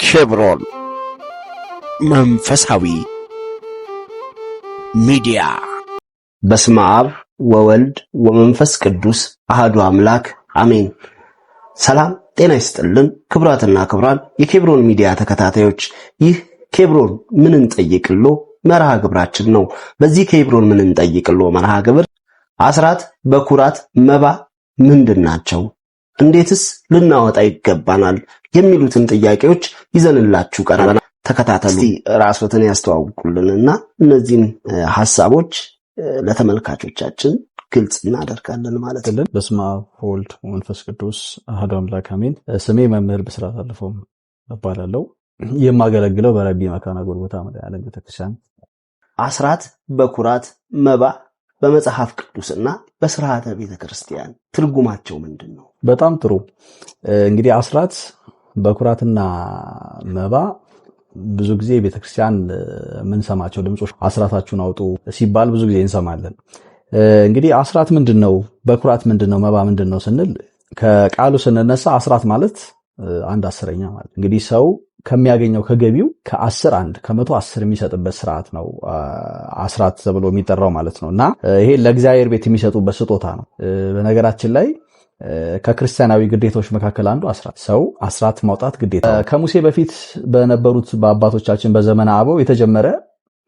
ኬብሮን መንፈሳዊ ሚዲያ። በስመ አብ ወወልድ ወመንፈስ ቅዱስ አሐዱ አምላክ አሜን። ሰላም ጤና ይስጥልን። ክብራትና ክብራን የኬብሮን ሚዲያ ተከታታዮች፣ ይህ ኬብሮን ምን እንጠይቅሎ መርሃ ግብራችን ነው። በዚህ ኬብሮን ምን እንጠይቅሎ መርሃ ግብር አስራት በኩራት መባ ምንድን ናቸው? እንዴትስ ልናወጣ ይገባናል? የሚሉትን ጥያቄዎች ይዘንላችሁ ቀርበናል። ተከታተሉ። ራስዎትን ያስተዋውቁልንና እነዚህን ሐሳቦች ለተመልካቾቻችን ግልጽ እናደርጋለን ማለት ነው። በስመ አብ ወወልድ ወመንፈስ ቅዱስ አሐዱ አምላክ አሜን። ስሜ መምህር ብስራት አለፈው እባላለሁ። የማገለግለው በረቢ መካነ ጎልጎታ መድኃኔዓለም ቤተክርስቲያን። አስራት በኩራት መባ በመጽሐፍ ቅዱስና በስርዓተ ቤተክርስቲያን ትርጉማቸው ምንድን ነው? በጣም ጥሩ። እንግዲህ አስራት በኩራትና መባ ብዙ ጊዜ ቤተክርስቲያን የምንሰማቸው ድምጾች አስራታችሁን አውጡ ሲባል ብዙ ጊዜ እንሰማለን። እንግዲህ አስራት ምንድነው? በኩራት ምንድነው? መባ ምንድነው ስንል ከቃሉ ስንነሳ አስራት ማለት 1/10 ማለት እንግዲህ ሰው ከሚያገኘው ከገቢው ከ10 የሚሰጥበት ስርዓት ነው አስራት ተብሎ የሚጠራው ማለት ነው። እና ይሄ ለእግዚአብሔር ቤት የሚሰጡበት ስጦታ ነው። በነገራችን ላይ ከክርስቲያናዊ ግዴታዎች መካከል አንዱ አስራት፣ ሰው አስራት ማውጣት ግዴታ። ከሙሴ በፊት በነበሩት በአባቶቻችን በዘመነ አበው የተጀመረ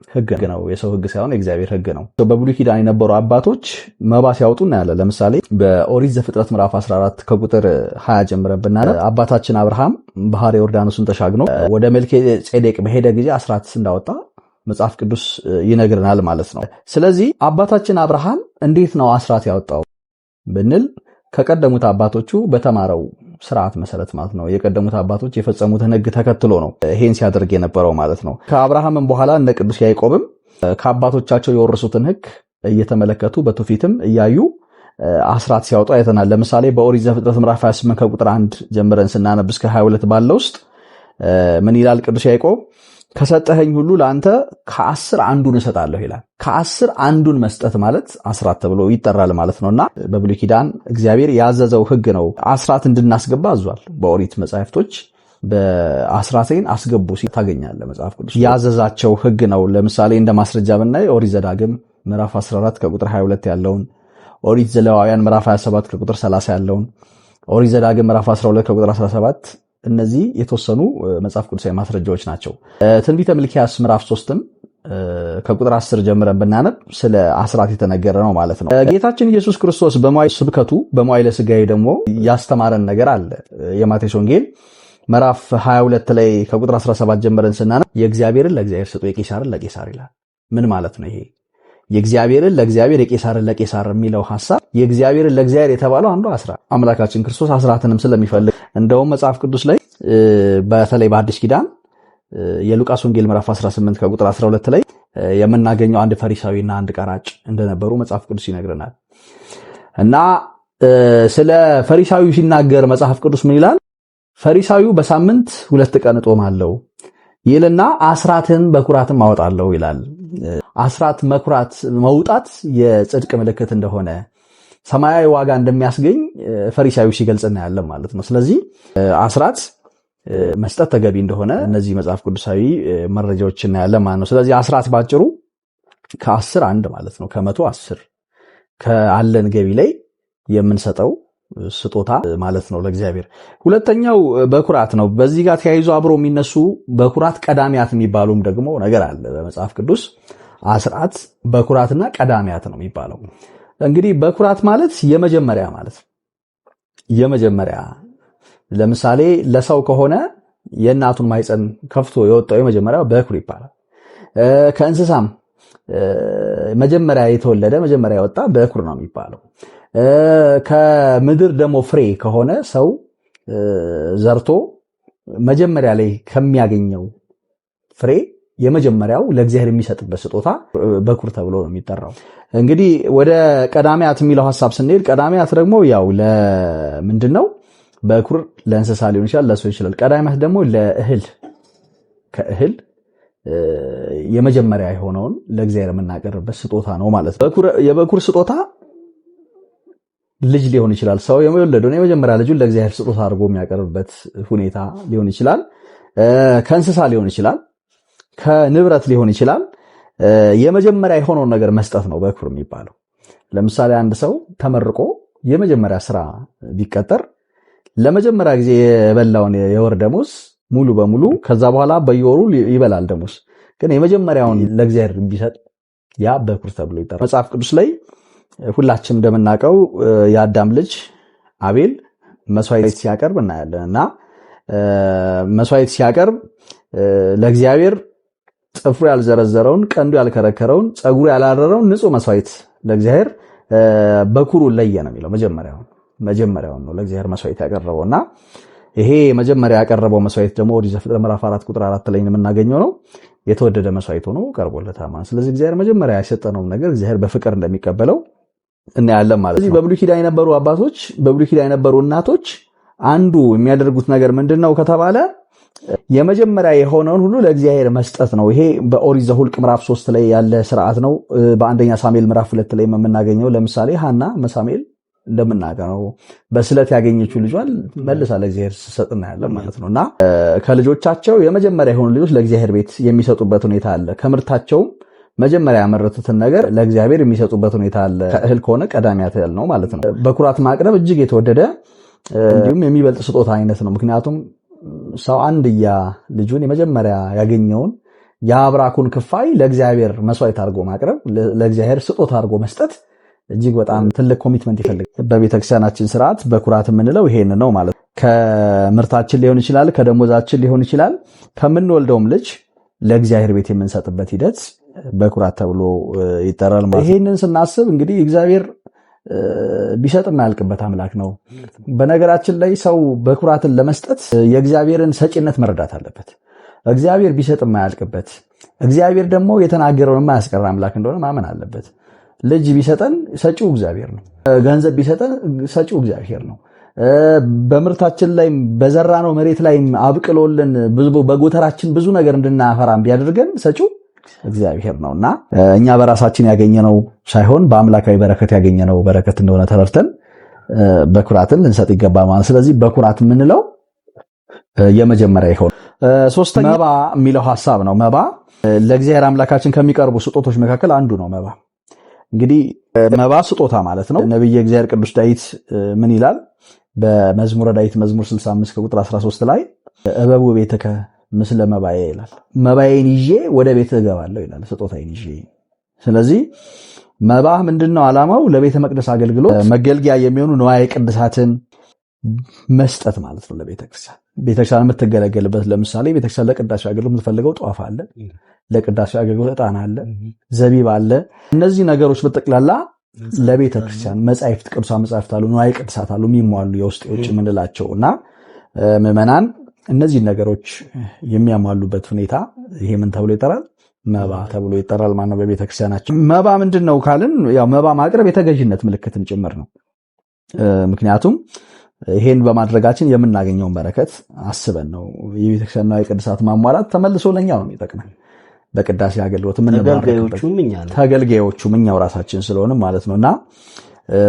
ህግ ነው። የሰው ህግ ሳይሆን የእግዚአብሔር ህግ ነው። በብሉይ ኪዳን የነበሩ አባቶች መባ ሲያወጡ እናያለን። ለምሳሌ በኦሪት ዘፍጥረት ምዕራፍ 14 ከቁጥር 20 ጀምረን ብናነብ አባታችን አብርሃም ባህረ ዮርዳኖስን ተሻግሮ ወደ መልከ ጼዴቅ በሄደ ጊዜ አስራት እንዳወጣ መጽሐፍ ቅዱስ ይነግረናል ማለት ነው። ስለዚህ አባታችን አብርሃም እንዴት ነው አስራት ያወጣው ብንል ከቀደሙት አባቶቹ በተማረው ስርዓት መሰረት ማለት ነው። የቀደሙት አባቶች የፈጸሙትን ህግ ተከትሎ ነው ይሄን ሲያደርግ የነበረው ማለት ነው። ከአብርሃምም በኋላ እነ ቅዱስ ያዕቆብም ከአባቶቻቸው የወረሱትን ህግ እየተመለከቱ በትውፊትም እያዩ አስራት ሲያወጡ አይተናል። ለምሳሌ በኦሪት ዘፍጥረት ምዕራፍ 28 ከቁጥር 1 ጀምረን ስናነብ እስከ 22 ባለው ውስጥ ምን ይላል ቅዱስ ያዕቆብ? ከሰጠኸኝ ሁሉ ለአንተ ከ10 አንዱን እሰጣለሁ ይላል። ከ10 አንዱን መስጠት ማለት አስራት ተብሎ ይጠራል ማለት ነውና በብሉይ ኪዳን እግዚአብሔር ያዘዘው ህግ ነው። አስራት እንድናስገባ አዟል። በኦሪት መጻሕፍቶች በአስራቴን አስገቡ ሲል ታገኛለህ። መጽሐፍ ቅዱስ ያዘዛቸው ህግ ነው። ለምሳሌ እንደ ማስረጃ ብናይ ኦሪት ዘዳግም ምዕራፍ 14 ከቁጥር 22 ያለውን፣ ኦሪት ዘሌዋውያን ምዕራፍ 27 ከቁጥር 30 ያለውን፣ ኦሪት ዘዳግም ምዕራፍ 12 ከቁጥር 17 እነዚህ የተወሰኑ መጽሐፍ ቅዱሳዊ ማስረጃዎች ናቸው። ትንቢተ ሚልክያስ ምዕራፍ 3ም ከቁጥር 10 ጀምረን ብናነብ ስለ አስራት የተነገረ ነው ማለት ነው። ጌታችን ኢየሱስ ክርስቶስ በመዋዕለ ስብከቱ በመዋዕለ ሥጋዌ ደግሞ ያስተማረን ነገር አለ። የማቴዎስ ወንጌል ምዕራፍ 22 ላይ ከቁጥር 17 ጀምረን ስናነብ የእግዚአብሔርን ለእግዚአብሔር ስጡ የቄሳርን ለቄሳር ይላል። ምን ማለት ነው ይሄ? የእግዚአብሔርን ለእግዚአብሔር የቄሳርን ለቄሳር የሚለው ሐሳብ የእግዚአብሔርን ለእግዚአብሔር የተባለው አንዱ አስራት፣ አምላካችን ክርስቶስ አስራትንም ስለሚፈልግ እንደውም መጽሐፍ ቅዱስ ላይ በተለይ በአዲስ ኪዳን የሉቃስ ወንጌል ምዕራፍ 18 ከቁጥር 12 ላይ የምናገኘው አንድ ፈሪሳዊና አንድ ቀራጭ እንደነበሩ መጽሐፍ ቅዱስ ይነግረናል። እና ስለ ፈሪሳዊው ሲናገር መጽሐፍ ቅዱስ ምን ይላል? ፈሪሳዊው በሳምንት 2 ቀን እጦማለሁ ይልና አስራትን በኩራትም አወጣለሁ ይላል። አስራት መኩራት መውጣት የጽድቅ ምልክት እንደሆነ ሰማያዊ ዋጋ እንደሚያስገኝ ፈሪሳዊው ሲገልጽ እናያለን ማለት ነው። ስለዚህ አስራት መስጠት ተገቢ እንደሆነ እነዚህ መጽሐፍ ቅዱሳዊ መረጃዎች እናያለን ማለት ነው። ስለዚህ አስራት ባጭሩ ከ10 አንድ ማለት ነው። ከ110 ከአለን ገቢ ላይ የምንሰጠው ስጦታ ማለት ነው ለእግዚአብሔር። ሁለተኛው በኩራት ነው። በዚህ ጋር ተያይዞ አብሮ የሚነሱ በኩራት ቀዳሚያት የሚባሉም ደግሞ ነገር አለ በመጽሐፍ ቅዱስ። አስራት በኩራትና ቀዳሚያት ነው የሚባለው። እንግዲህ በኩራት ማለት የመጀመሪያ ማለት ነው። የመጀመሪያ ለምሳሌ ለሰው ከሆነ የእናቱን ማይፀን ከፍቶ የወጣው የመጀመሪያው በኩር ይባላል። ከእንስሳም መጀመሪያ የተወለደ መጀመሪያ የወጣ በኩር ነው የሚባለው። ከምድር ደግሞ ፍሬ ከሆነ ሰው ዘርቶ መጀመሪያ ላይ ከሚያገኘው ፍሬ የመጀመሪያው ለእግዚአብሔር የሚሰጥበት ስጦታ በኩር ተብሎ ነው የሚጠራው። እንግዲህ ወደ ቀዳሚያት የሚለው ሐሳብ ስንሄድ ቀዳሚያት ደግሞ ያው ለምንድነው? በኩር ለእንስሳ ሊሆን ይችላል፣ ለሰው ይችላል። ቀዳሚያት ደግሞ ለእህል ከእህል የመጀመሪያ የሆነውን ለእግዚአብሔር የምናቀርብበት ስጦታ ነው ማለት ነው። የበኩር ስጦታ ልጅ ሊሆን ይችላል። ሰው የወለደውን የመጀመሪያ ልጁን ለእግዚአብሔር ስጦታ አድርጎ የሚያቀርብበት ሁኔታ ሊሆን ይችላል። ከእንስሳ ሊሆን ይችላል፣ ከንብረት ሊሆን ይችላል። የመጀመሪያ የሆነውን ነገር መስጠት ነው በኩር የሚባለው። ለምሳሌ አንድ ሰው ተመርቆ የመጀመሪያ ስራ ቢቀጠር ለመጀመሪያ ጊዜ የበላውን የወር ደሞዝ ሙሉ በሙሉ ከዛ በኋላ በየወሩ ይበላል ደሞዝ። ግን የመጀመሪያውን ለእግዚአብሔር ቢሰጥ ያ በኩር ተብሎ ይጠራል። መጽሐፍ ቅዱስ ላይ ሁላችንም እንደምናውቀው የአዳም ልጅ አቤል መስዋዕት ሲያቀርብ እናያለን እና መስዋዕት ሲያቀርብ ለእግዚአብሔር ጥፍሩ ያልዘረዘረውን፣ ቀንዱ ያልከረከረውን፣ ጸጉሩ ያላረረውን ንጹህ መስዋዕት ለእግዚአብሔር በኩሩን ለየ ነው የሚለው። መጀመሪያውን ነው ለእግዚአብሔር መስዋዕት ያቀረበውና ይሄ መጀመሪያ ያቀረበው መስዋዕት ደግሞ ኦሪት ዘፍጥረት ምዕራፍ 4 ቁጥር 4 ላይ የምናገኘው ነው። የተወደደ መስዋዕት ሆኖ ቀርቦለታል ማለት። ስለዚህ እግዚአብሔር መጀመሪያ የሰጠነው ነገር እግዚአብሔር በፍቅር እንደሚቀበለው እናያለን ማለት ነው። በብሉይ ኪዳን የነበሩ አባቶች፣ በብሉይ ኪዳን የነበሩ እናቶች አንዱ የሚያደርጉት ነገር ምንድነው ከተባለ የመጀመሪያ የሆነውን ሁሉ ለእግዚአብሔር መስጠት ነው። ይሄ በኦሪት ዘኍልቍ ምዕራፍ 3 ላይ ያለ ስርዓት ነው። በአንደኛ ሳሙኤል ምዕራፍ 2 ላይ የምናገኘው ለምሳሌ ሐና ሳሙኤል እንደምናገረው በስለት ያገኘችው ልጇን መልሳ ለእግዚአብሔር ስትሰጥ እናያለን ማለት ነውና ከልጆቻቸው የመጀመሪያ የሆኑ ልጆች ለእግዚአብሔር ቤት የሚሰጡበት ሁኔታ አለ። ከምርታቸው መጀመሪያ ያመረቱትን ነገር ለእግዚአብሔር የሚሰጡበት ሁኔታ አለ። እህል ከሆነ ቀዳሚያት እህል ነው ማለት ነው። በኩራት ማቅረብ እጅግ የተወደደ እንዲሁም የሚበልጥ ስጦታ አይነት ነው። ምክንያቱም ሰው አንድያ ልጁን የመጀመሪያ ያገኘውን የአብራኩን ክፋይ ለእግዚአብሔር መስዋዕት አድርጎ ማቅረብ፣ ለእግዚአብሔር ስጦታ አድርጎ መስጠት እጅግ በጣም ትልቅ ኮሚትመንት ይፈልጋል። በቤተክርስቲያናችን ስርዓት በኩራት የምንለው ይሄን ነው ማለት ነው። ከምርታችን ሊሆን ይችላል፣ ከደሞዛችን ሊሆን ይችላል፣ ከምንወልደውም ልጅ ለእግዚአብሔር ቤት የምንሰጥበት ሂደት በኩራት ተብሎ ይጠራል ማለት ነው። ይሄንን ስናስብ እንግዲህ እግዚአብሔር ቢሰጥ የማያልቅበት አምላክ ነው። በነገራችን ላይ ሰው በኩራትን ለመስጠት የእግዚአብሔርን ሰጪነት መረዳት አለበት። እግዚአብሔር ቢሰጥ የማያልቅበት፣ እግዚአብሔር ደግሞ የተናገረውን የማያስቀር አምላክ እንደሆነ ማመን አለበት። ልጅ ቢሰጠን ሰጪው እግዚአብሔር ነው። ገንዘብ ቢሰጠን ሰጪው እግዚአብሔር ነው። በምርታችን ላይ በዘራነው መሬት ላይ አብቅሎልን በጎተራችን ብዙ ነገር እንድናፈራም ቢያደርገን ሰጪው እግዚአብሔር ነውና እኛ በራሳችን ያገኘነው ሳይሆን በአምላካዊ በረከት ያገኘነው በረከት እንደሆነ ተረድተን በኩራትን ልንሰጥ ይገባል ማለት። ስለዚህ በኩራት የምንለው የመጀመሪያ ይሆን። ሶስተኛ መባ የሚለው ሐሳብ ነው። መባ ለእግዚአብሔር አምላካችን ከሚቀርቡ ስጦቶች መካከል አንዱ ነው። መባ እንግዲህ መባ ስጦታ ማለት ነው። ነብዩ እግዚአብሔር ቅዱስ ዳዊት ምን ይላል? በመዝሙረ ዳዊት መዝሙር 65 ከቁጥር 13 ላይ እበቡ ቤተከ ምስለ መባዬ ይላል። መባዬን ይዤ ወደ ቤት እገባለሁ ይላል፣ ስጦታዬን ይዤ። ስለዚህ መባ ምንድነው ዓላማው? ለቤተ መቅደስ አገልግሎት መገልገያ የሚሆኑ ንዋየ ቅድሳትን መስጠት ማለት ነው። ለቤተክርስቲያን ቤተክርስቲያን የምትገለገልበት ለምሳሌ ቤተክርስቲያን ለቅዳሴ አገልግሎት የምትፈልገው ጧፍ አለ፣ ለቅዳሴ አገልግሎት ዕጣን አለ፣ ዘቢብ አለ። እነዚህ ነገሮች በጠቅላላ ለቤተክርስቲያን መጻሕፍት፣ ቅዱሳን መጻሕፍት አሉ፣ ንዋየ ቅድሳት አሉ፣ የሚሟሉ የውስጥ የውጭ የምንላቸው እና ምዕመናን እነዚህ ነገሮች የሚያሟሉበት ሁኔታ ይሄ ምን ተብሎ ይጠራል? መባ ተብሎ ይጠራል ማለት ነው በቤተክርስቲያናችን። መባ ምንድነው ካልን ያው መባ ማቅረብ የተገዥነት ምልክትም ጭምር ነው። ምክንያቱም ይሄን በማድረጋችን የምናገኘውን በረከት አስበን ነው። የቤተክርስቲያንና የቅድሳት ማሟላት ተመልሶ ለኛ ነው የሚጠቅመን። በቅዳሴ አገልግሎት ተገልጋዮቹም እኛው ራሳችን ስለሆነ ማለት ነውና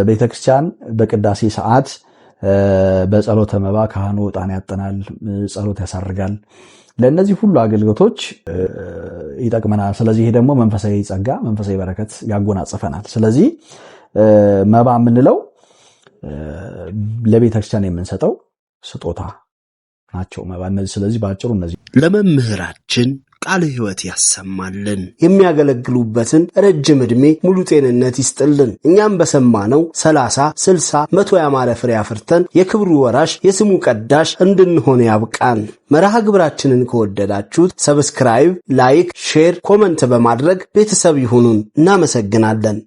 ቤተክርስቲያን በቅዳሴ ሰዓት በጸሎተ መባ ካህኑ ዕጣን ያጠናል፣ ጸሎት ያሳርጋል። ለእነዚህ ሁሉ አገልግሎቶች ይጠቅመናል። ስለዚህ ይሄ ደግሞ መንፈሳዊ ጸጋ፣ መንፈሳዊ በረከት ያጎናጽፈናል። ስለዚህ መባ የምንለው ለቤተክርስቲያን የምንሰጠው ስጦታ ናቸው መባ እነዚህ። ስለዚህ በአጭሩ እነዚህ ለመምህራችን ቃለ ሕይወት ያሰማልን፣ የሚያገለግሉበትን ረጅም ዕድሜ ሙሉ ጤንነት ይስጥልን። እኛም በሰማነው 30፣ 60፣ 100 ያማረ ፍሬ አፍርተን የክብሩ ወራሽ የስሙ ቀዳሽ እንድንሆን ያብቃን። መርሃ ግብራችንን ከወደዳችሁት ሰብስክራይብ፣ ላይክ፣ ሼር፣ ኮመንት በማድረግ ቤተሰብ ይሁኑን። እናመሰግናለን።